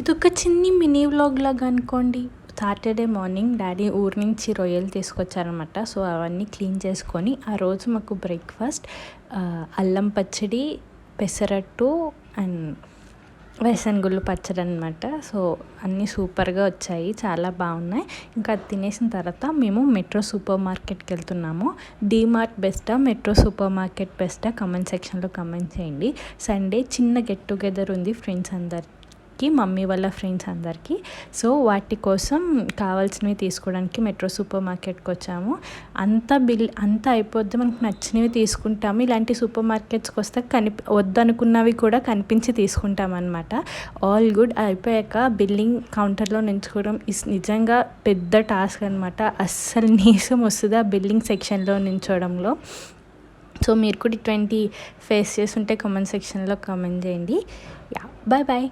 ఇదొక చిన్ని mini vlog లాగా అనుకోండి. సాటర్డే మార్నింగ్ డాడీ ఊరు నుంచి రొయ్యలు తీసుకొచ్చారనమాట. సో అవన్నీ క్లీన్ చేసుకొని ఆ రోజు మాకు బ్రేక్ఫాస్ట్ అల్లం పచ్చడి, పెసరట్టు అండ్ వేసనగుళ్ళు పచ్చడి అనమాట. సో అన్నీ సూపర్గా వచ్చాయి, చాలా బాగున్నాయి. ఇంకా అది తినేసిన తర్వాత మేము మెట్రో సూపర్ మార్కెట్కి వెళ్తున్నాము. డీమార్ట్ బెస్టా, మెట్రో సూపర్ మార్కెట్ బెస్టా, కమెంట్ సెక్షన్లో కమెంట్ చేయండి. సండే చిన్న గెట్ టుగెదర్ ఉంది ఫ్రెండ్స్ అందరికి, మమ్మీ వాళ్ళ ఫ్రెండ్స్ అందరికీ. సో వాటి కోసం కావాల్సినవి తీసుకోవడానికి మెట్రో సూపర్ మార్కెట్కి వచ్చాము. అంతా అయిపోద్ది, మనకు నచ్చినవి తీసుకుంటాము. ఇలాంటి సూపర్ మార్కెట్స్కి వస్తే వద్దనుకున్నవి కూడా కనిపించి తీసుకుంటాం అనమాట. All good. అయిపోయాక బిల్లింగ్ కౌంటర్లో నించుకోవడం నిజంగా పెద్ద టాస్క్ అనమాట. అస్సలు నీసం వస్తుంది ఆ బిల్లింగ్ సెక్షన్లో నించోవడంలో. సో మీరు కూడా ఇటువంటి ఫేస్ చేస్తుంటే కామెంట్ సెక్షన్లో కామెంట్ చేయండి. Yeah, bye bye.